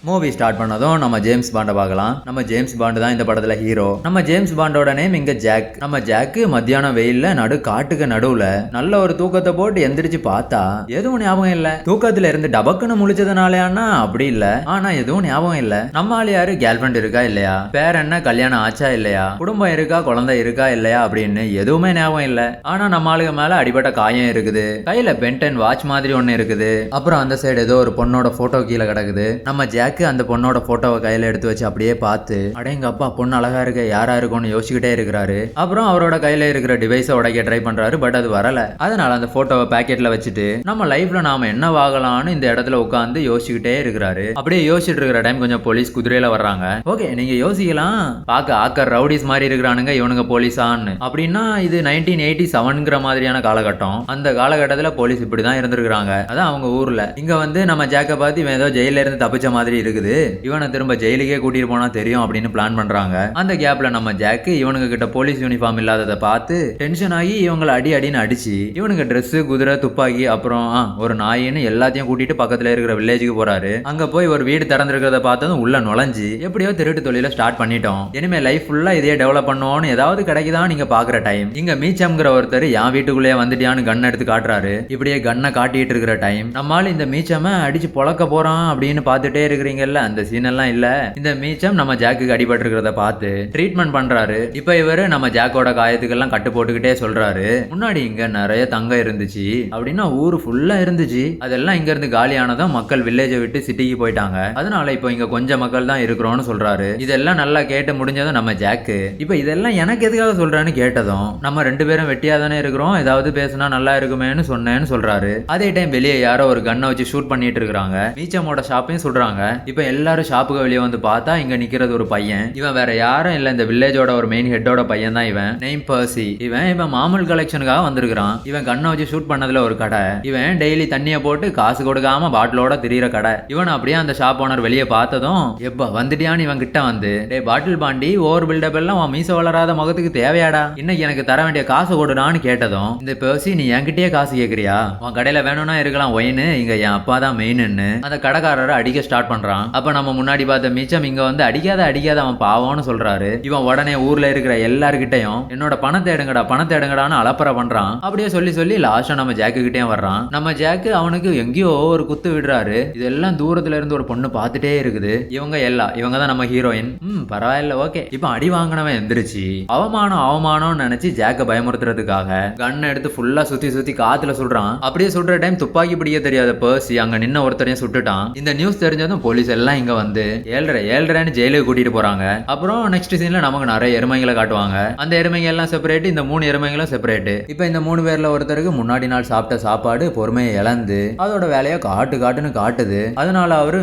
Movie start பண்ணதும் நம்ம James பாண்டை பார்க்கலாம். நம்ம ஜேம்ஸ் பாண்டு தான் இந்த படத்துல ஹீரோ. நம்ம ஜேம்ஸ் பாண்டோட நேம் இங்க ஜாக். நம்ம ஜாக்கு மத்தியானம் வெயில்ல காட்டுக்கு நடுவுல நல்ல ஒரு தூக்கத்தை போட்டு எந்திரிச்சு பார்த்தா எதுவும் ஞாபகம் இல்ல. தூக்கத்துல இருந்து டபக்குன்னு முழிச்சதுனாலயானா அப்படி இல்ல, ஆனா எதுவும் ஞாபகம் இல்ல. நம்ம ஆள் யாரு, கேர்ள் ஃபிரெண்ட் இருக்கா இல்லையா, பேர் என்ன, கல்யாணம் ஆச்சா இல்லையா, குடும்பம் இருக்கா, குழந்தை இருக்கா இல்லையா அப்படின்னு எதுவுமே ஞாபகம் இல்ல. ஆனா நம்ம ஆளுங்க மேல அடிபட்ட காயம் இருக்குது, கையில பென்டன் வாட்ச் மாதிரி ஒண்ணு இருக்குது. அப்புறம் அந்த சைடு ஏதோ ஒரு பொண்ணோட போட்டோ கீழே கிடக்குது. நம்ம ஜாக்கு அந்த பொண்ணோட போட்டோவை கையில எடுத்து வச்சு அப்படியே பார்த்து அடேங்க அப்பா பொண்ணு அழகா இருக்க, யாரா இருக்கும்னு யோசிச்சுக்கிட்டே இருக்கிறாரு. அப்புறம் அவரோட கையில இருக்கிற டிவைஸை உடைக்க ட்ரை பண்றாரு, பட் அது வரல. அதனால அந்த போட்டோவை பாக்கெட்ல வச்சுட்டு நம்ம லைஃப்ல நாம என்ன வாங்கலாம்னு இந்த இடத்துல உட்காந்து யோசிச்சுக்கிட்டே இருக்கிறாரு. அப்படியே யோசிச்சுட்டு இருக்கிற டைம் கொஞ்சம் போலீஸ் குதிரையில வர்றாங்க. ஓகே, நீங்க யோசிக்கலாம், பார்க்க ஆக்கர் ரவுடிஸ் மாதிரி இருக்கிறானுங்க இவனுங்க போலீஸான்னு. அப்படின்னா இது 1987ங்கிற மாதிரியான காலகட்டம். அந்த காலகட்டத்துல போலீஸ் இப்படிதான் இருந்திருக்காங்க. அதான் அவங்க ஊர்ல. இங்க வந்து நம்ம ஜாக்க பார்த்து இவன் ஏதோ ஜெயில இருந்து தப்பிச்ச மாதிரி இருக்குது, இவனை திரும்ப ஜெயிலுக்கே கூட்டிட்டு போனா தெரியும் அப்படின்னு பிளான் பண்றாங்க. அந்த கேப்ல நம்ம ஜாக்கு இவனுங்க கிட்ட போலீஸ் யூனிஃபார்ம் இல்லாததை பார்த்து டென்ஷன் ஆகி இவங்களை அடின்னு அடிச்சு இவனுங்க ட்ரெஸ், குதிரை, துப்பாக்கி, அப்புறம் ஒரு நாயின்னு எல்லாத்தையும் கூட்டிட்டு பக்கத்துல இருக்கிற வில்லேஜுக்கு போறாரு. அங்க போய் ஒரு வீடு திறந்திருக்கிறத பார்த்ததும் உள்ள நுழைஞ்சு எப்படியோ திருட்டு தொழில ஸ்டார்ட் பண்ணிட்டோம், இனிமே லைஃப் ஃபுல்லா இதையே டெவலப் பண்ணுவோம்னு ஏதாவது கிடைக்குதா நீங்க பாக்குற டைம் இங்க மீச்சம்ங்கிற ஒருத்தர் என் வீட்டுக்குள்ளேயே வந்துட்டியான்னு கன் எடுத்து காட்டுறாரு. இப்படியே கண்ணை காட்டிட்டு இருக்கிற டைம் நம்மால இந்த மீச்சம அடிச்சு பொழக்க போறான் அப்படின்னு பார்த்துட்டே இருக்கிறீங்கல்ல, அந்த சீன் எல்லாம் இல்ல. இந்த மீச்சம் நம்ம ஜாக்குக்கு அடிபட்டு இருக்கிறத பார்த்து ட்ரீட்மெண்ட் பண்றாரு. இப்ப இவரு நம்ம ஜாக்கோட காயத்துக்கெல்லாம் கட்டு போட்டுக்கிட்டே சொல்றாரு, முன்னாடி இங்க நிறைய தங்கம் இருந்துச்சு அப்படின்னா ஊரு ஃபுல்லா இருந்துச்சு, அதெல்லாம் இங்க இருந்து காலியானதும் மக்கள் வில்லேஜை விட்டு சிட்டிக்கு போயிட்டாங்க, அதனால இப்போ இங்க கொஞ்சம் மக்கள் தான் இருக்கிறோம்னு சொல்றாரு. இதெல்லாம் நல்லா கேட்டு முடிஞ்சதும் நம்ம ஜாக்கு இப்ப இதெல்லாம் எனக்கு எதுக்காக சொல்றான்னு கேட்டதும் நம்ம ரெண்டு பேரும் வெட்டியா தானே இருக்கிறோம், ஏதாவது பேசினா நல்லா இருக்குமேன்னு சொன்னேன்னு சொல்றாரு. அதே டைம் வெளியே யாரோ ஒரு கண்ணை வச்சு ஷூட் பண்ணிட்டு இருக்காங்க. மீச்சமோட ஷாப்பையும் சொல்றாங்க. இப்ப எல்லாரும் ஷாப்புக்கு வெளியே வந்து பார்த்தா இங்க நிக்கிறது ஒரு பையன். இவன் வேற யாரும் இல்ல, இந்த வில்லேஜோட ஒரு மெயின் ஹெட்டோட பையன் தான் இவன். நேம் பர்சி. இவன் மாமூல் கலெக்ஷனுக்காக வந்திருக்கான். இவன் கண்ணை வச்சு ஷூட் பண்ணதுல ஒரு கடை. இவன் டெய்லி தண்ணிய போட்டு காசு கொடுக்காம பாட்டிலோட திரியிற கடை. இவன் அப்படியே அந்த ஷாப் ஓனர் வெளியே பார்த்ததும் எப்ப வந்துட்டியான்னு இவன் கிட்ட வந்து, டே பாட்டில் பாண்டி, ஓவர் பில்டப் எல்லாம் உன் மீச வளராத முகத்துக்கு தேவையாடா, இன்னைக்கு எனக்கு தர வேண்டிய காசு கொடுடான்னு கேட்டதும் இந்த பர்சி, நீ என்கிட்டயே காசு கேக்குறியா, உன் கடையில வேணும்னா இருக்கலாம் ஒயின்னு, இங்க என் அப்பா தான் மெயின்னு அந்த கடைக்காரரை அடிக்க ஸ்டார்ட் பண்றான். அப்ப நம்ம முன்னாடி பார்த்த மீச்சம் இங்க வந்து அடிக்காத அவன் பாவம்னு சொல்றாரு. இவன் உடனே ஊர்ல இருக்கிற எல்லார்கிட்டையும் என்னோட பணத்தை எடுங்கடான்னு அலப்பற பண்றான். அப்படியே சொல்லி லாஸ்டா நம்ம ஜாக்கு கிட்டேயும் வர்றான். நம்ம ஜாக்கு அவனுக்கு எங்கேயோ ஒரு குத்து விடுறாரு. இதெல்லாம் தூரத்துல இருந்து ஒரு பொண்ணு பார்த்துட்டே இருக்குது. இவங்க தான் நம்ம ஹீரோயின். பரவாயில்ல, ஓகே. இப்ப அடி வாங்கினவன் எந்திரிச்சு அவமானம் நினைச்சு ஜாக்க பயமுறுத்துறதுக்காக கண்ணை எடுத்து ஃபுல்லா சுத்தி காத்துல சுடுறான். அப்படியே சுடுற டைம் துப்பாக்கி பிடிக்க தெரியாத பர்சி அங்க நின்ன ஒருத்தரையும் சுட்டுட்டான். இந்த நியூஸ் தெரிஞ்சதும் போலீஸ் எல்லாம் இங்க வந்து ஏழ்ரைன்னு ஜெயிலுக்கு கூட்டிட்டு போறாங்க. அப்புறம் நெக்ஸ்ட் சீன்ல நமக்கு நிறைய எருமைகளை காட்டுவாங்க. அந்த எருமைங்க எல்லாம் செப்பரேட், இந்த 3 எருமைகளும் செப்பரேட். இப்ப இந்த 3 பேர்ல ஒருத்தருக்கு முன்னாடி நாள் சாப்பிட்ட சாப்பாடு பொறுமையை இழந்து அதோட வேலையை காட்டுன்னு காட்டுது. அதனால அவரு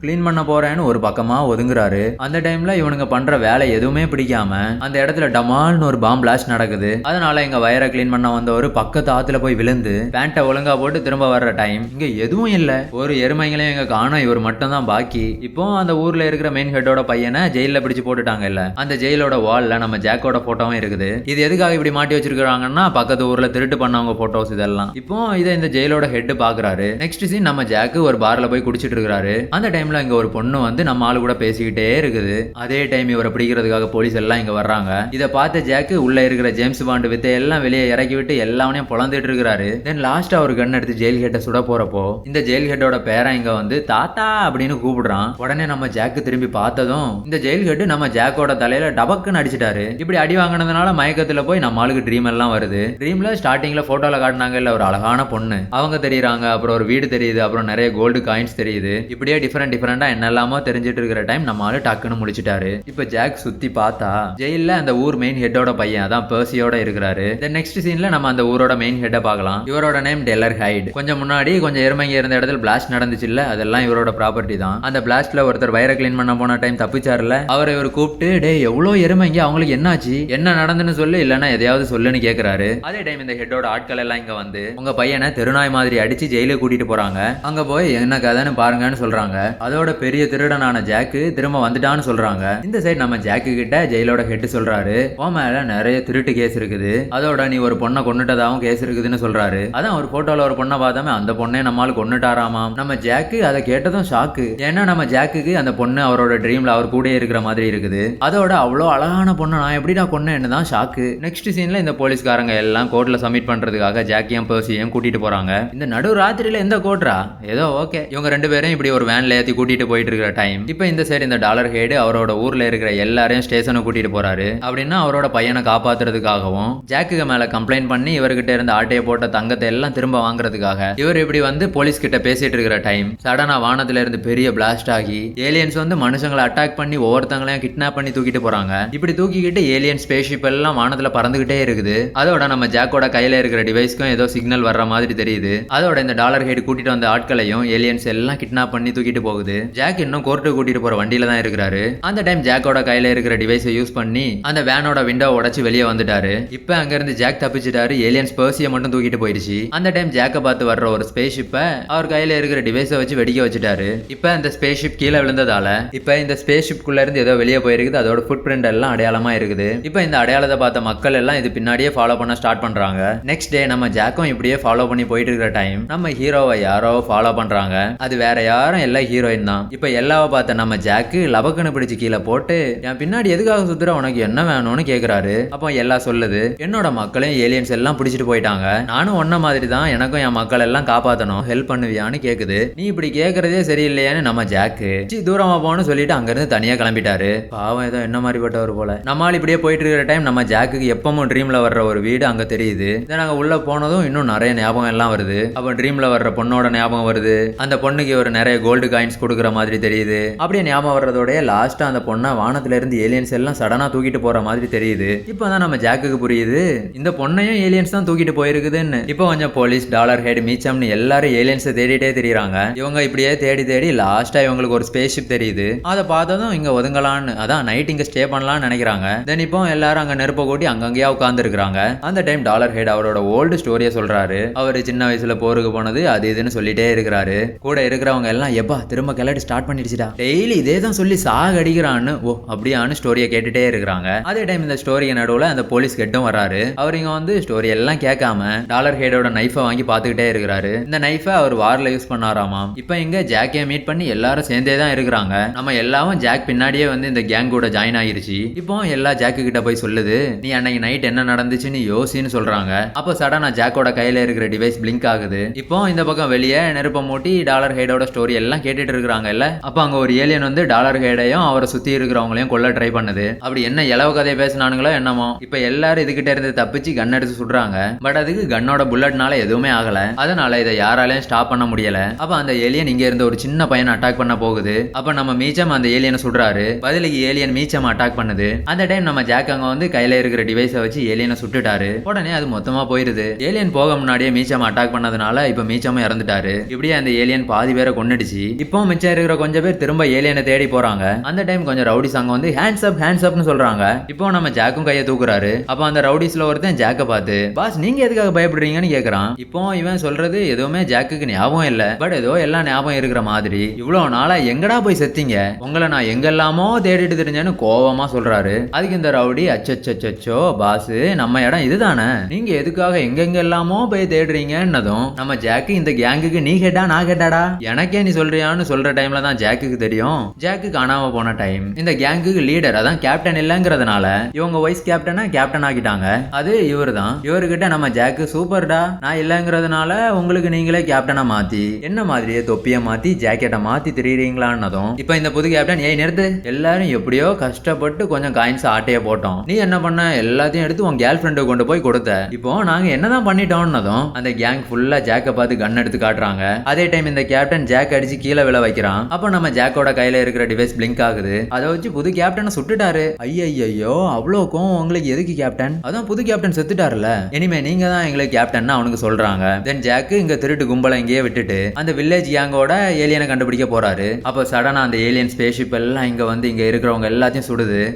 கிளீன் பண்ண போறேன்னு ஒரு பக்கமா ஒதுங்குறாரு. அந்த டைம்ல இவனுங்க பண்ற வேலை எதுவுமே பிடிக்காம அந்த இடத்துல டமால்னு ஒரு பாம் பிளாஸ்ட் நடக்குது. அதனால எங்க வயரை கிளீன் பண்ண வந்தவரு பக்கத்து ஆத்துல போய் விழுந்து பேண்ட்டை ஒழுங்கா போட்டு திரும்ப வர்ற டைம் இங்க எதுவும் இல்ல, ஒரு எருமைகளையும் எங்க காணோம், இவர் மட்டும் தான் பாக்கி. இப்போ அந்த ஊர்ல இருக்கிற மெயின் ஹெட்டோட பையனை ஜெயில பிடிச்சு போட்டுட்டாங்க. இல்ல, அந்த ஜெயிலோட வால்ல நம்ம ஜாக்கோட போட்டோவும் இருக்குது. இது எதுக்காக இப்படி மாட்டி வச்சிருக்காங்கன்னா பக்கத்து ஊர்ல திருட்டு பண்ணவங்க போட்டோஸ் இதெல்லாம். இப்போ இதை இந்த ஜெயிலோட ஹெட் பாக்குறாரு. நெக்ஸ்ட் சீன் நம்ம ஜாக்கு ஒரு பார்ல போய் குடிச்சிட்டு இருக்காரு. அந்த டைம்ல இங்க ஒரு பொண்ணு வந்து நம்ம ஆளு கூட பேசிக்கிட்டே இருக்குது. அதே டைம் இவரை பிடிக்கிறதுக்காக போலீஸ் எல்லாம் இங்க வர்றாங்க. இதை பார்த்த ஜாக்கு உள்ள இருக்கிற ஜேம்ஸ் பாண்டு வித்தை எல்லாம் வெளியே இறக்கி விட்டு எல்லாவனையும் பொழந்துட்டு இருக்காரு. தென் லாஸ்டா ஒரு கன் எடுத்து ஜெயில் ஹெட்டை சுட போறப்போ இந்த ஜெயில் ஹெட்டோட பேரை இங்க வந்து தாத்தா அப்படின்னு கூப்பிடுறான். உடனே நம்ம ஜாக்கு திரும்பி பார்த்ததும் இந்த ஜெயில் ஹெட் நம்ம ஜாக்கோட தலையில டபக்குன்னு அடிச்சிட்டாரு. இப்படி அடி வாங்கினதுனால மயக்கத்துல போய் நம்ம ஆளுக்கு ட்ரீம் எல்லாம் வருது. ட்ரீம்ல ஸ்டார்டிங்ல போட்டோல காட்டினாங்க இல்ல ஒரு அழகான பொண்ணு, அவங்க தெரியுறாங்க. அப்புறம் ஒரு வீடு தெரியுது, அப்புறம் நிறைய கோல்டு காயின்ஸ் தெரியுது. இப்படியே டிஃபரெண்டா என்னெல்லாமோ தெரிஞ்சிட்டு இருக்கிற டைம் நம்ம ஆளு டக்குன்னு முடிச்சிட்டாரு. இப்ப ஜாக் சுத்தி பார்த்தா ஜெயில அந்த ஊர் மெயின் ஹெட்டோட பையன் அதான் பர்சியோட இருக்கிறாரு. நெக்ஸ்ட் சீன்ல நம்ம அந்த ஊரோட மெயின் ஹெட்டை பார்க்கலாம். இவரோட நேம் டெல்லர் ஹைட். கொஞ்சம் முன்னாடி கொஞ்சம் எருமைங்க இருந்த இடத்துல பிளாஸ்ட் நடந்துச்சு இல்ல, அதெல்லாம் இவரோட ப்ராப்பர்ட்டி தான். அந்த பிளாஸ்ட்ல ஒருத்தர் வயரை கிளீன் பண்ண போன டைம் தப்பிச்சாருல, அவரை இவர் கூப்பிட்டு டே எவ்வளவு எருமைங்க, அவங்களுக்கு என்னாச்சு, என்ன நடந்துன்னு சொல்லு, இல்லன்னா எதையாவது சொல்லுன்னு கேக்குறாரு. அதே டைம் இந்த ஹெட்டோட ஆட்கள் எல்லாம் இங்க வந்து உங்க பையனை தெருநாய் மாதிரி அடிச்சு ஜெயிலுக்கு கூட்டிட்டு போறாங்க. அங்க போய் என்ன கதைன்னு பாருங்கன்னு சொல்றாங்க. அதோட பெரிய திருடனான ஜாக்கு திரும்ப வந்துட்டான்னு சொல்றாங்க. இந்த சைடு நம்ம ஜாக்கு கிட்ட ஜெயிலோட ஹெட் சொல்றாரு, உன் மேல நிறைய திருட்டு கேஸ் இருக்குது, அதோட நீ ஒரு பொண்ணை கொன்னுட்டதாவும் கேஸ் இருக்குதுன்னு சொல்றாரு. அதான் ஒரு போட்டோல ஒரு பொண்ணை பார்த்தோமே அந்த பொண்ணே நம்மால் கொன்னுட்டாராமாம். நம்ம ஜாக்கு அதை கேட்டதும் ஷாக்கு. ஏன்னா நம்ம ஜாக்குக்கு அந்த பொண்ணு அவரோட ட்ரீம்ல அவர் கூட இருக்கிற மாதிரி இருக்குது. அதோட அவ்வளோ அழகான பொண்ணு நான் எப்படிடா கொன்னேன்னு தான் ஷாக்கு. நெக்ஸ்ட் சீன்ல இந்த போலீஸ்காரங்க எல்லாம் கோர்ட்ல சப்மிட் பண்றதுக்காக ஜாக்கியும் பர்சியும் கூட்டிட்டு போறாங்க. இந்த நடு ராத்திரியில எந்த கோர்ட்ரா ஏதோ ஓகே. இவங்க ரெண்டு பேரும் இப்படி ஒரு வேன்ல ஏத்தி கூட்டிட்டு போயிட்டு இருக்கிற டைம் இப்போ இந்த சைடு இந்த டாலர் ஹெட் அவரோட ஊர்ல இருக்கிற எல்லாரையும் ஸ்டேஷனுக்கு கூட்டிட்டு போறாரு. அப்படின்னா அவரோட பையனை காப்பாத்துறதுக்காகவும் ஜாக்குக்கு மேல கம்ப்ளைண்ட் பண்ணி இவர்கிட்ட இருந்த ஆட்டையை போட்ட தங்கத்தை எல்லாம் திரும்ப வாங்குறதுக்காக இவர் இப்படி வந்து போலீஸ் கிட்ட பேசிட்டு இருக்கிற டைம் சடனா வானத்துல இருந்து பெரிய பிளாஸ்ட் ஆகி ஏலியன்ஸ் வந்து மனுஷங்களை அட்டாக் பண்ணி ஒவ்வொருத்தங்களையும் கிட்னாப் பண்ணி தூக்கிட்டு போறாங்க. இப்படி தூக்கிக்கிட்டு ஏலியன் ஸ்பேஸ்ஷிப் எல்லாம் வானத்துல பறந்துகிட்டே இருக்குது. அதோட நம்ம ஜாக்கோட கையில இருக்கிற டிவைஸ்க்கும் ஏதோ சிக்னல் வர்ற மாதிரி தெரியுது. அதோட இந்த டாலர் ஹெட் கூட்டிட்டு வந்த ஆட்களையும் ஏலியன்ஸ் எல்லாம் கிட்னாப் பண்ணி தூக்கிட்டு போகுது. ஜாக் இன்னும் கோர்ட்டு கூட்டிட்டு போற வண்டியில தான் இருக்கிறாரு. அந்த டைம் ஜாக்கோட கையில இருக்கிற டிவைஸை யூஸ் பண்ணி அந்த வேனோட விண்டோ உடைச்சு வெளியே வந்துட்டாரு. இப்ப அங்க இருந்து ஜாக் தப்பிச்சிட்டாரு. ஏலியன்ஸ் பர்சியை மட்டும் தூக்கிட்டு போயிடுச்சு. அந்த டைம் ஜாக்க பார்த்து வர்ற ஒரு ஸ்பேஸ்ஷிப்பை அவர் கையில இருக்கிற டிவைஸை வச்சு வெடிக்க வச்சுட்டாரு. இப்ப அந்த ஸ்பேஸ்ஷிப் கீழே விழுந்ததால இப்ப இந்த ஸ்பேஸ்ஷிப்குள்ள இருந்து ஏதோ வெளியே போயிருக்குது. அதோட ஃபுட் பிரிண்ட் எல்லாம் அடையாளமா இருக்குது. இப்ப இந்த அடையாளத்தை பார்த்த மக்கள் எல்லாம் இது பின்னாடியே ஃபாலோ பண்ண ஸ்டார்ட் பண்றாங்க. நெக்ஸ்ட் டே நம்ம ஜாக்கும் இப்படியே ஃபாலோ பண்ணி போயிட்டு இருக்கிற டைம் நம்ம ஹீரோவை யாரோ ஃபாலோ பண்றாங்க. அது வேற யாரும் எல்லா ஹீரோயின் தான். இப்ப எல்லாவ பார்த்த நம்ம ஜாக்கு லபக்குன்னு பிடிச்சு கீழே போட்டு என் பின்னாடி எதுக்காக சுத்துற உனக்கு என்ன வேணும்னு கேக்குறாரு. அப்போ எல்லாம் சொல்லுது என்னோட மக்களையும் ஏலியன்ஸ் எல்லாம் பிடிச்சிட்டு போயிட்டாங்க. நானும் ஒன்ன மாதிரி தான் எனக்கும் என் மக்கள் எல்லாம் காப்பாத்தணும் ஹெல்ப் பண்ணுவியான்னு கேக்குது. நீ இப்படி கேக்குறதே சரியில்லையான்னு நம்ம ஜாக்கு தூரமா போன்னு சொல்லிட்டு அங்க இருந்து தனியா கிளம்பிட்டாரு. பாவம் ஏதோ என்ன மாதிரிப்பட்டவர் போல. நம்மால் இப்படியே போயிட்டு இருக்கிற டைம் நம்ம ஜாக்குக்கு எப்பவும் ட்ரீம்ல வர்ற ஒரு வீடு அங்க தெரியுது. நாங்க உள்ள போனதும் இன்னும் நிறைய ஞாபகம் எல்லாம் வருது. அப்ப ட்ரீம்ல வர்ற பொண்ணோட ஞாபகம் வருது. அந்த பொண்ணுக்கு ஒரு நிறைய கோல்டு காயின்ஸ் கொடுக்குற மாதிரி தெரியுது. அப்படியே ஞாபகம் வர்றதோட லாஸ்டா அந்த பொண்ணை வானத்துல இருந்து ஏலியன்ஸ் எல்லாம் சடனா தூக்கிட்டு போற மாதிரி தெரியுது. இப்பதான் நம்ம ஜாக்குக்கு புரியுது இந்த பொண்ணையும் ஏலியன்ஸ் தான் தூக்கிட்டு போயிருக்குதுன்னு. இப்போ கொஞ்சம் போலீஸ் டாலர் ஹெட் மீச்சம்னு எல்லாரும் ஏலியன்ஸை தேடிட்டே தெரியுறாங்க. இவங்க இப்படியே தேடி தேடி லாஸ்டா இவங்களுக்கு ஒரு ஸ்பேஸ்ஷிப் தெரியுது. அதை பார்த்ததும் இங்க ஒதுங்கலான்னு அதான் நைட் இங்க ஸ்டே பண்ணலாம்னு நினைக்கிறாங்க. தென் இப்போ எல்லாரும் அங்க நெருப்ப கூட்டி அங்கங்கேயா உட்கார்ந்து இருக்காங்க. அந்த டைம் டாலர் ஹெட் அவரோட ஓல்டு ஸ்டோரியை சொல்றாரு. அவரு சின்ன வயசுல போருக்கு போனது அது இதுன்னு சொல்லிட்டே இருக்கிறாரு. கூட இருக்கிறவங்க எல்லாம் எப்பா திரும்ப கிளட்டி ஸ்டார்ட் பண்ணிடுச்சுடா டெய்லி இதே தான் சொல்லி சாக அடிக்கிறான்னு ஓ அப்படியான்னு ஸ்டோரியை கேட்டுட்டே இருக்கிறாங்க. அதே டைம் இந்த ஸ்டோரிக்கு நடுவில் அந்த போலீஸ் கெட்டும் வர்றாரு. அவர் இங்க வந்து ஸ்டோரி எல்லாம் கேட்காம டாலர் ஹெடோட நைஃபை வாங்கி பார்த்துக்கிட்டே இருக்கிறாரு. இந்த நைஃபை அவர் வார்ல யூஸ் பண்ணாராமா. இப்போ இங்க ஜாக்கே மீட் பண்ணி எல்லாரும் சேர்ந்தே தான் இருக்கிறாங்க. நம்ம எல்லாரும் ஜாக் பின்னாடியே வந்து இந்த கேங் கூட ஜாயின் ஆகிருச்சு. இப்போ எல்லா ஜாக்கு கிட்ட போய் சொல்லுது நீ அன்னைக்கு நைட் என்ன நடந்துச்சுன்னு யோசின்னு சொல்றாங்க. அப்போ சடனா ஜாக்கோட கையில இருக்கிற டிவைஸ் பிளிங்க் ஆகுது. இப்போ இந்த பக்கம் வெளியே நெருப்ப மூட்டி டாலர் ஹெடோட ஸ்டோரி எல்லாம் கேட்டுட்டு இருக்காங்க இல்ல. அப்ப அங்க ஒரு ஏலியன் வந்து டாலர் ஹெடையும் அவரை சுத்தி இருக்கிறவங்களையும் கொல்ல ட்ரை பண்ணுது. அப்படி என்ன இலவ கதையை பேசினானுங்களோ என்னமோ. இப்ப எல்லாரும் இதுகிட்ட இருந்து தப்பிச்சு கன் எடுத்து சுடுறாங்க. பட் அதுக்கு கன்னோட புல்லட்னால எதுவுமே ஆகல. அதனால இதை யாராலையும் ஸ்டாப் பண்ண முடியல. அப்ப அந்த ஏலியன் இங்க இருந்து ஒரு சின்ன பையனை அட்டாக் பண்ண போகுது. அப்ப நம்ம மீச்சம் அந்த ஏலியனை சுடுறாரு. பதிலுக்கு ஏலியன் மீச்சம் அட்டாக் பண்ணுது. அந்த டைம் நம்ம ஜாக் அங்க வந்து கையில இருக்கிற டிவைஸை வச்சு ஏலியனை சுட்டுட்டாரு. உடனே அது மொத்தமா போயிருது. ஏலியன் போக முன்னாடியே மீச்சம் அட்டாக் பண்ணதுனால இப்ப மீச்சமும் இறந்துட்டாரு. இப்படியே அந்த ஏலியன் பாதி பேரை கொன்னுடுச்சு. இப்போ மிச்சம் இருக்கிற கொஞ்சம் பேர் திரும்ப ஏலியனை தேடி போறாங்க. அந்த டைம் கொஞ்சம் ரவுடிஸ் அங்க வந்து ஹேண்ட்ஸ் அப்னு சொல்றாங்க. இப்போ நம்ம ஜாக்கும் கையை தூக்குறாரு. அப்ப அந்த ரவுடிஸ்ல ஒருத்தன் ஜாக்க பார்த்து பாஸ் நீங்க எதுக்காக பயப்படுறீங்கன்னு கேக்குறான். இப்போ இவன் சொல்றது எதுவுமே ஜாக்குக்கு ஞாபகம் இல்ல. பட் ஏதோ எல்லாம் ஞாபகம் இருக்கிற மாதிரி இவ்வளவு நாளா எங்கடா போய் செத்தீங்க உங்களை நான் எங்கெல்லாமோ தேடிட்டு தெரிஞ்சேன்னு கோவமா சொல்றாரு. அதுக்கு இந்த ரவுடி அச்சோ பாஸ் நம்ம இடம் இதுதானே நீங்க எதுக்காக எங்கெல்லாமோ போய் தேடுறீங்கன்னதும் நம்ம ஜாக்கு இந்த கேங்குக்கு நீ கேட்டா நான் கேட்டாடா எனக்கே நீ சொல்றியான்னு சொல்ற டைம்ல தான் ஜாக்குக்கு தெரியும் ஜாக்கு காணாம போன டைம் இந்த கேங்குக்கு லீடர் அதான் கேப்டன் இல்லங்கிறதுனால இவங்க வைஸ் கேப்டன் ஆக்கிட்டாங்க. அது இவர் தான். இவர்கிட்ட நம்ம ஜாக்கு சூப்பர்டா நான் இல்லங்கிறதுனால உங்களுக்கு நீங்களே கேப்டனா மாத்தி என்ன மாதிரியே தொப்பிய மாத்தி ஜாக்கெட்டை மாத்தி திரியுறீங்களான்னதும் இப்ப இந்த புது கேப்டன் ஏய் நிறுத்து எல்லாரும் எப்படியோ கஷ்டப்பட்டு கொஞ்சம் காயின்ஸ் ஆட்டைய போட்டோம் நீ என்ன பண்ண எல்லாத்தையும் எடுத்து உன் கேர்ள் ஃப்ரெண்டு கொண்டு போய் கொடுத்த இப்போ நாங்க என்னதான் பண்ணிட்டோம்னதும் அந்த கேங் ஃபுல்லா ஜாக்க பார்த்து கன் எடுத்து காட்டுறாங்க. அதே டைம் இந்த கேப்டன் ஜாக் அடிச்சு கீழே விழ வைக்கிறான். அப்ப நம்ம ஜாக்கோட கையில இருக்கிற டிவைஸ் பிளிங்க் ஆகுது. அதை வச்சு புது கேப்டனை சுட்டுட்டாரு. ஐயோ அவ்வளோக்கும் உங்களுக்கு எதுக்கு கேப்டன் அதான் புது கேப்டன் செத்துட்டாருல இனிமே நீங்க தான் எங்களுக்கு கேப்டன் அவனுக்கு சொல்றாங்க. தென் ஜாக்கு இங்க திருட்டு கும்பலை இங்கேயே விட்டுட்டு அந்த வில்லேஜ் கேங்கோட ஏலியனை கண்டுபிடிக்க போறாரு. அப்ப சடனா அந்த ஏலியன் ஸ்பேஸ்ஷிப் எல்லாம் இங்க வந்து இங்க இருக்கிறவங்க எல்லாத்தையும்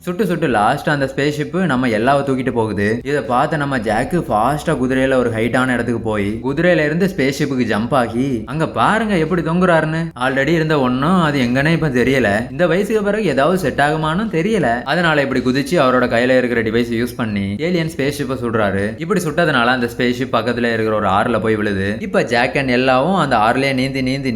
சுட்டு லாஸ்ட் அந்த ஸ்பேஸ்ஷிப் நம்ம எல்லாவும் தூக்கிட்டு போகுது. இதை பார்த்து நம்ம ஜாக்கு ஃபாஸ்டா குதிரையில ஒரு ஹைட்டான இடத்துக்கு போய் குதிரையில இருந்து ஸ்பேஸ்ஷிப்புக்கு ஜம்ப் ஆகி அங்க பாருங்க எப்படி தொங்குறாருன்னு. ஆல்ரெடி இருந்த ஒன்னும் அது எங்கன்னு இப்ப தெரியல. இந்த வயசுக்கு பிறகு ஏதாவது செட் ஆகுமான்னு தெரியல. அதனால இப்படி குதிச்சு அவரோட கையில இருக்கிற டிவைஸ் யூஸ் பண்ணி ஏலியன் ஸ்பேஸ்ஷிப்பை சுடுறாரு. இப்படி சுட்டதுனால அந்த ஸ்பேஸ்ஷிப் பக்கத்துல இருக்கிற ஒரு ஆறுல போய் விழுது. இப்ப ஜாக் அண்ட் எல்லாவும் அந்த ஆறுலயே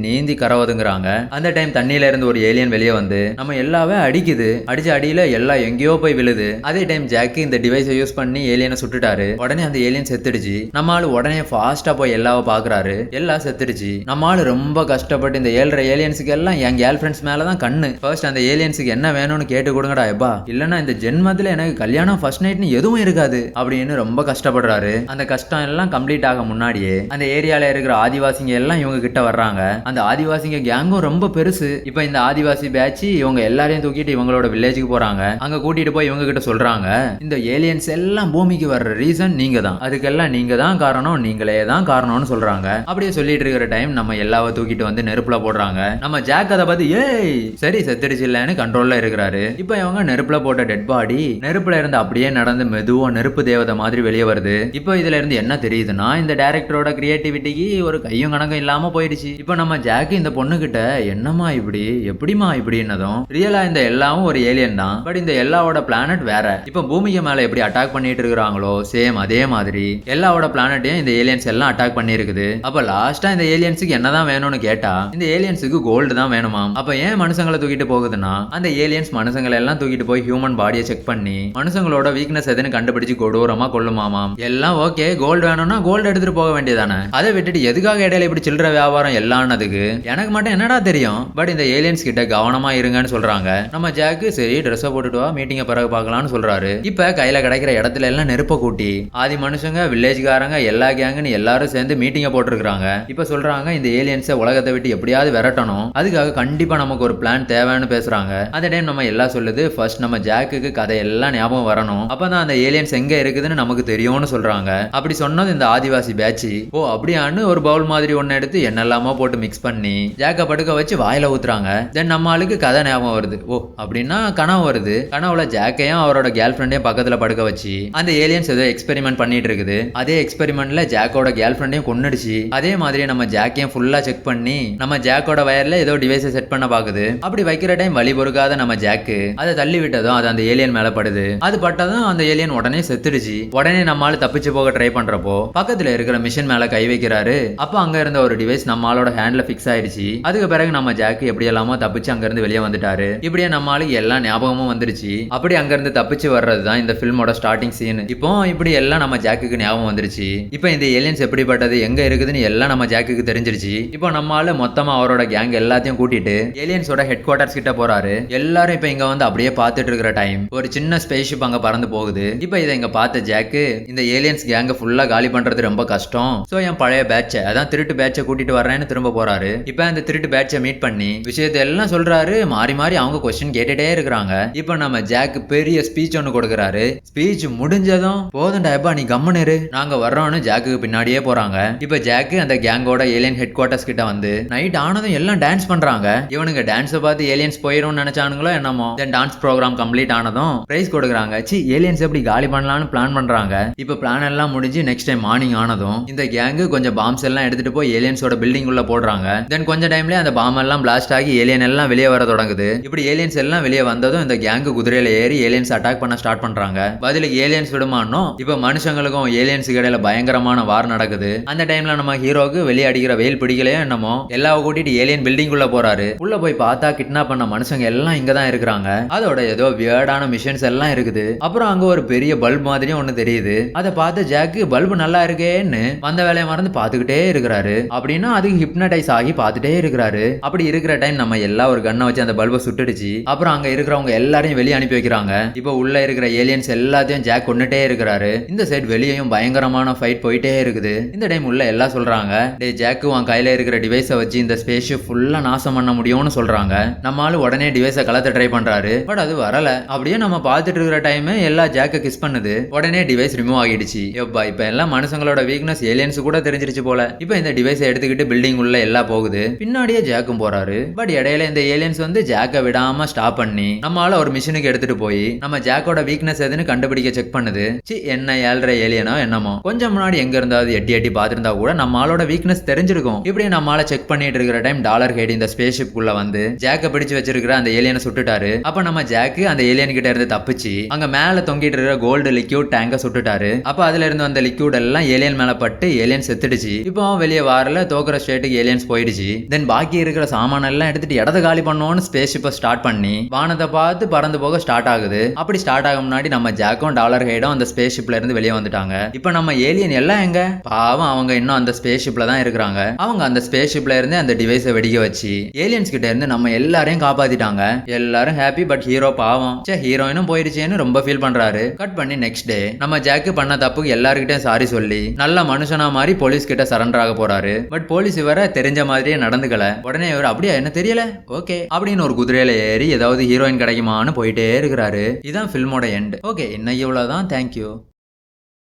நீந்தி கரை ஒதுங்குறாங்க. அந்த டைம் தண்ணியில இருந்து ஒரு ஏலியன் வெளியே வந்து நம்ம எல்லாவே அடிக்குது. அடிச்ச அடியில எல்லாம் எங்கேயோ போய் விழுது. அதே டைம் ஜாக் இந்த டிவைஸை யூஸ் பண்ணி ஏலியனை சுட்டுட்டாரு. உடனே அந்த ஏலியன் செத்துடுச்சு. நம்ம ஆளு உடனே ஃபாஸ்டா போய் எல்லாவை பாக்குறாரு. எல்லாம் செத்துடுச்சு. நம்ம ஆளு ரொம்ப கஷ்டப்பட்டு இந்த 7 ஏலியன்ஸுக்கு எல்லாம் என் கேர்ள் ஃப்ரெண்ட்ஸ் மேலதான் கண்ணு. ஃபர்ஸ்ட் அந்த ஏலியன்ஸுக்கு என்ன வேணும்னு கேட்டு கொடுங்கடா எப்பா, இல்லன்னா இந்த ஜென்மத்துல எனக்கு கல்யாணம் ஃபர்ஸ்ட் நைட்னு எதுவும் இருக்காது அப்படின்னு ரொம்ப கஷ்டப்படுறாரு. அந்த கஷ்டம் எல்லாம் கம்ப்ளீட் ஆக முன்னாடியே அந்த ஏரியால இருக்கிற ஆதிவாசிங்க எல்லாம் இவங்க கிட்ட வர்றாங்க. அந்த ஆதிவாசிங்க கேங்கும் ரொம்ப பெருசு. இப்ப இந்த ஆதிவாசி பேட்ச் இவங்க எல்லாரையும் தூக்கிட்டு இவங்களோட வில்லேஜுக்கு போறாங்க. அங்க கூட்டிட்டு போய் இவங்க கிட்ட சொல்றாங்க, இந்த ஏலியன்ஸ் எல்லாம் பூமிக்கு வர்ற ரீசன் நீங்க தான், அதுக்கெல்லாம் நீங்க தான் காரணம், நீங்களே தான் காரணம்னு சொல்றாங்க. அப்படியே சொல்லிட்டு இருக்கிற டைம் நம்ம எல்லாவ தூக்கிட்டு வந்து நெருப்புல போடுறாங்க. நம்ம ஜாக் அதை பார்த்து ஏய் சரி செத்துடுச்சு இல்லன்னு கண்ட்ரோல்ல இருக்கிறாரு. இப்ப இவங்க நெருப்புல போட்ட டெட் பாடி நெருப்புல இருந்து அப்படியே நடந்து மெதுவா நெருப்பு தேவதை மாதிரி வெளியே வருது. இப்போ இதுல இருந்து என்ன தெரியுதுன்னா, இந்த டைரக்டரோட கிரியேட்டிவிட்டிக்கு ஒரு கையும் கணக்கும் இல்லாம போயிடுச்சு. இப்போ நம்ம ஜாக் இந்த பொண்ணு கிட்ட என்னமா இப்படி எப்படிமா இப்படின்னதும் ரியலா இந்த எல்லாவும் ஒரு ஏலியன் தான், பட் இந்த எல்லாவோட பிளானட் வேற. இப்போ பூமிக்கு மேல எப்படி அட்டாக் பண்ணிட்டு இருக்கிறாங்களோ சேம் அதே மாதிரி எல்லாவோட பிளானட்டையும் இந்த ஏலியன்ஸ் எல்லாம் அட்டாக் பண்ணி இருக்குது. அப்ப லாஸ்டா இந்த ஏலியன்ஸுக்கு என்னதான் வேணும்னு கேட்டா இந்த ஏலியன்ஸுக்கு கோல்டு தான் வேணுமாம். அப்ப ஏன் மனுஷங்களை தூக்கிட்டு போகுதுன்னா, அந்த ஏலியன்ஸ் மனுஷங்களை எல்லாம் தூக்கிட்டு போய் ஹியூமன் பாடியை செக் பண்ணி மனுஷங்களோட வீக்னஸ் எதுன்னு கண்டுபிடிச்சு கொடூரமா கொள்ளுமாமாம். எல்லாம் ஓகே, கோல்டு வேணும்னா கோல்டு எடுத்துட்டு போக வேண்டியதானே, அதை விட்டுட்டு எதுக்காக இடையில இப்படி சில்லற வியாபாரம் எல்லாம்னதுக்கு எனக்கு மட்டும் என்னடா தெரியும். பட் இந்த ஏலியன்ஸ் கிட்ட கவனமா இருங்கன்னு சொல்றாங்க. நம்ம ஜாக்கு சரி ட்ரெஸ் போட்டுட்டு வா, மீட்டிங்க பிறகு பார்க்கலாம்னு சொல்றாரு. இப்ப கையில கிடைக்கிற இடத்துல எல்லாம் நெருப்ப கூட்டி ஆதி மனுஷங்க வில்லேஜ்காரங்க எல்லா கேங்குன்னு எல்லாரும் சேர்ந்து மீட்டிங்க போட்டுருக்காங்க. இப்ப சொல்றாங்க இந்த ஏலியன்ஸை உலகத்தை விட்டு எப்படியாவது விரட்டணும், அதுக்காக கண்டிப்பா நமக்கு ஒரு பிளான் தேவைன்னு பேசுறாங்க. அந்த டைம் நம்ம எல்லாம் சொல்லுது ஃபர்ஸ்ட் நம்ம ஜாக்குக்கு கதை எல்லாம் ஞாபகம் வரணும், அப்பதான் அந்த ஏலியன்ஸ் எங்க இருக்குதுன்னு நமக்கு தெரியும்னு சொல்றாங்க. அப்படி சொன்னது இந்த ஆதிவாசி பேட்ச் ஓ அப்படியான்னு ஒரு பவுல் மாதிரி ஒன்னு எடுத்து என்னெல்லாமோ போட்டு மிக்ஸ் பண்ணி ஜாக்க படுக்க வச்சு வாயில ஊத்துறாங்க. தென் நம்ம ஆளுக்கு கதை ஞாபகம் வருது. ஓ அப்படின்னா கனவு வருது. கனவுல ஜாக்கையும் அவரோட கேர்ள் ஃப்ரெண்டையும் பக்கத்துல படுக்க வச்சு அந்த ஏலியன்ஸ் ஏதோ எக்ஸ்பெரிமெண்ட் பண்ணிட்டு இருக்குது. அதே எக்ஸ்பெரிமெண்ட்ல ஜாக்கோட கேர்ள் ஃப்ரெண்டையும் கொன்னுடுச்சு. அதே மாதிரி நம்ம ஜாக்கையும் ஃபுல்லா செக் பண்ணி நம்ம ஜாக்கோட வயர்ல ஏதோ டிவைஸை செட் பண்ண பாக்குது. அப்படி வைக்கிற டைம் வழி பொறுக்காத நம்ம ஜாக்கு அதை தள்ளி விட்டதும் அது அந்த ஏலியன் மேல படுது. அது பட்டதும் அந்த ஏலியன் உடனே செத்துடுச்சு. உடனே நம்மால தப்பிச்சு போக ட்ரை பண்றப்போ பக்கத்துல இருக்கிற மிஷின் மேல கை வைக்கிறாரு. அப்ப அங்க இருந்த ஒரு டிவைஸ் நம்மளோட ஹேண்ட்ல பிக்ஸ் ஆயிடுச்சு. அதுக்கு பிறகு நம்ம ஜாக்கு எப்படி எல்லாமோ தப்பிச்சு அங்க இருந்து வெளியே வந்துட்டாரு. இப்படியே நம்மளுக்கு எல்லா ஞாபகமும் வந்துருச்சு. அப்படி அங்க இருந்து தப்பிச்சு வர்றதுதான் இந்த பிலிமோட ஸ்டார்டிங் சீன். இப்போ இப்படி எல்லாம் நம்ம ஜாக்குக்கு ஞாபகம் வந்துருச்சு. இப்போ இந்த ஏலியன்ஸ் எப்படிப்பட்டது எங்க இருக்குதுன்னு எல்லாம் நம்ம ஜாக்குக்கு தெரிஞ்சிருச்சு. இப்போ நம்மால மொத்தமா அவரோட கேங் எல்லாத்தையும் கூட்டிட்டு ஏலியன்ஸோட ஹெட் குவார்டர்ஸ் கிட்ட போறாரு. எல்லாரும் இப்ப இங்க வந்து அப்படியே பார்த்துட்டு இருக்கிற டைம் ஒரு சின்ன ஸ்பேஸ் ஷிப் அங்க பறந்து போகுது. இப்போ இதை இங்க பார்த்த ஜாக்கு இந்த ஏலியன்ஸ் கேங்க ஃபுல்லா காலி பண்றது ரொம்ப கஷ்டம், சோ என் பழைய பேட்சை அதான் திருட்டு பேட்சை கூட்டிட்டு வர்றேன்னு திரும்ப போறாரு. இப்போ அந்த திருட்டு பேட்சை மீட் பண்ணி விஷயத்தை எல்லாம் சொல்றாரு. மாறி மாறி அவங்க கொஸ்டின் கேட்டுட்டே இருக்கிறாங்க. இப்போ நம்ம ஜாக் பெரிய ஸ்பீச் ஒன்னு கொடுக்கறாரு. ஸ்பீச் முடிஞ்சதும் போதும்டா எப்பா நீ கம்முனு இரு, நாங்க வர்றோம்னு ஜாக்கு பின்னாடியே போறாங்க. இப்போ ஜாக்கு அந்த கேங்கோட ஏலியன் ஹெட் குவார்டர்ஸ் கிட்ட வந்து நைட் ஆனதும் எல்லாம் டான்ஸ் பண்றாங்க. இவனுங்க டான்ஸை பார்த்து ஏலியன்ஸ் போயிடும் நினைச்சானுங்களோ என்னமோ. தென் டான்ஸ் ப்ரோக்ராம் கம்ப்ளீட் ஆனதும் பிரைஸ் கொடுக்குறாங்க. சி ஏலியன்ஸ் எப்படி காலி பண்ணலாம்னு பிளான் பண்றாங்க. இப்போ பிளான் எல்லாம் முடிஞ்சு நெக்ஸ்ட் டைம் மார்னிங் ஆனதும் இந்த கேங்கு கொஞ்சம் பாம்ஸ் எல்லாம் எடுத்துட்டு போய் ஏலியன்ஸோட பில்டிங் உள்ள போடுறாங்க. தென் கொஞ்ச டைம்ல அந்த பாம் எல்லாம் பிளாஸ்ட் ஆகி ஏலியன் எல்லாம் வெளியே வர தொடங்குது. இப்படி ஏலியன்ஸ் எல்லாம் வெளியே வந்ததும் இந்த கேங்கு குதிரையில ஏறி ஏலியன்ஸ் அட்டாக் பண்ண ஸ்டார்ட் பண்றாங்க. பதிலுக்கு ஏலியன்ஸ் விடுமானோ இப்போ மனுஷங்களுக்கும் ஏலியன்ஸுக்கு இடையில பயங்கரமான வார் நடக்குது. அந்த டைம்ல நம்ம ஹீரோக்கு வெளியே அடிக்கிற வெயில் பிடிக்கலையோ என்னமோ எல்லாவும் கூட்டிட்டு ஏலியன் பில்டிங் உள்ள போறாரு. உள்ள போய் பார்த்தா கிட்னாப் பண்ண மனுஷங்க எல்லாம் இங்க தான் இருக்கிறாங்க. அதோட ஏதோ வியர்டான மிஷன்ஸ் எல்லாம் இருக்குது. அப்புறம் அங்க ஒரு பெரிய பல்ப் மாதிரியும் ஒண்ணு தெரியுது. அதை பார்த்து ஜாக்கு பல்பு நல்லா இருக்கேன்னு வந்த வேலையை மறந்து பாத்துக்கிட்டே இருக்கிறாரு. அப்படின்னா அதுக்கு ஹிப்னடைஸ் ஆகி பார்த்துட்டே இருக்கிறாரு. அப்படி இருக்கிற டைம் நம்ம எல்லாம் ஒரு கண்ணை வச்சு அந்த பல்பை சுட்டுடுச்சு. அப்புறம் அங்க இருக்கிறவங்க எல்லாரையும் வெளியே அனுப்பி வைக்கிறாங்க. இப்போ உள்ள இருக்கிற ஏலியன்ஸ் எல்லாத்தையும் ஜாக் கொண்டுட்டே இருக்கிறாரு. இந்த சைடு வெளியேயும் பயங்கரமான ஃபைட் போயிட்டே இருக்குது. இந்த டைம் உள்ள எல்லாம் சொல்றாங்க, டே ஜாக்கு உன் கையில இருக்கிற டிவைஸை வச்சு இந்த ஸ்பேஸ் ஃபுல்லா நாசம் பண்ண முடியும்னு சொல்றாங்க. நம்மால உடனே டிவைஸை கலத்த ட்ரை பண்றாரு. பட் அது வரல. அப்படியே நம்ம பார்த்துட்டு இருக்கிற டைம் எல்லா ஜாக்க கிஸ் பண்ணுது. உடனே டிவைஸ் ரிமூவ் ஆகிடுச்சு. எப்பா இப்ப எல்லாம் மனுஷங்களோட வீக்னஸ் ஏலியன்ஸ் கூட தெரிஞ்சிருச்சு போல. இப்போ இந்த டிவைஸை எடுத்துக்கிட்டு பில்டிங் உள்ள எல்லாம் போகுது. பின்னாடியே ஜாக்கும் போறாரு. பட் இடையில இந்த ஏலியன்ஸ் வந்து ஜாக்க விடாம ஸ்டாப் பண்ணி நம்மால ஒரு மிஷினுக்கு எடுத்துட்டு போய் நம்ம ஜாக்கோட வீக்னஸ் எதுன்னு கண்டுபிடிக்க செக் பண்ணுது. சி என்ன 7 ஏலியனோ என்னமோ கொஞ்சம் முன்னாடி எங்க இருந்தாவது எட்டி எட்டி பார்த்திருந்தா கூட நம்மளோட வீக்னஸ் தெரிஞ்சிருக்கும். இப்படி நம்மால செக் பண்ணிட்டு இருக்கிற டைம் டாலர் ஹெட் இந்த ஸ்பேஸ் ஷிப் குள்ள வந்து ஜாக்க பிடிச்சு வச்சிருக்கிற அந்த ஏலியனை சுட்டுட்டாரு. அப்ப நம்ம ஜாக்கு அந்த ஏலியன் கிட்ட இருந்து தப்பிச்சு அங்க மேல தொங்கிட்டு இருக்கிற கோல்டு லிக்யூட் டேங்க சுட்டுட்டாரு. அப்ப அதுல இருந்து வந்த லிக்யூட் எல்லாம் ஏலியன் மேல பட்டு ஏலியன் செத்துடுச்சு. இப்போ வெளியே வாரல தோக்குற ஸ்டேட்டுக்கு ஏலியன்ஸ் போயிடுச்சு. தென் பாக்கி பாக்கி இருக்கிற சாமான எல்லாம் எடுத்துட்டு இடத்த காலி பண்ணோன்னு ஸ்பேஸ் ஷிப்பை ஸ்டார்ட் பண்ணி வானத்தை பார்த்து பறந்து போக ஸ்டார்ட் ஆகுது. அப்படி ஸ்டார்ட் ஆகும் முன்னாடி நம்ம ஜாக்கும் டாலர் ஹெய்டும் அந்த ஸ்பேஸ் ஷிப்ல இருந்து வெளியே வந்துட்டாங்க. இப்ப நம்ம ஏலியன் எல்லாம் எங்க? பாவம் அவங்க இன்னும் அந்த ஸ்பேஸ் ஷிப்ல தான் இருக்கிறாங்க. அவங்க அந்த ஸ்பேஸ் ஷிப்ல இருந்து அந்த டிவைஸை வெடிக்க வச்சு ஏலியன்ஸ் கிட்ட இருந்து நம்ம எல்லாரையும் காப்பாத்திட்டாங்க. எல்லாரும் ஹாப்பி. பட் ஹீரோ பாவம், ஹீரோயினும் போயிடுச்சேன்னு ரொம்ப ஃபீல் பண்றாரு. கட் பண்ணி நெக்ஸ்ட் டே நம்ம ஜாக்கு பண்ண தப்புக்கு எல்லாருக்கிட்டையும் சாரி சொல்லி நல்ல மனுஷனா மாதிரி போலீஸ் கிட்ட சரண்டர் ஆக போறாரு. பட் போலீஸ் இவரை தெரிஞ்ச மாதிரியே நடந்துக்கல. உடனே இவர் அப்படியே என்ன தெரியல ஓகே அப்படின்னு ஒரு குதிரையில ஏறி ஏதாவது ஹீரோயின் கிடைக்குமான்னு போயிட்டே இருக்கிறாரு. இதான் ஃபில்மோட எண்ட். ஓகே இன்னைக்கு இவ்வளவுதான். தேங்க்யூ.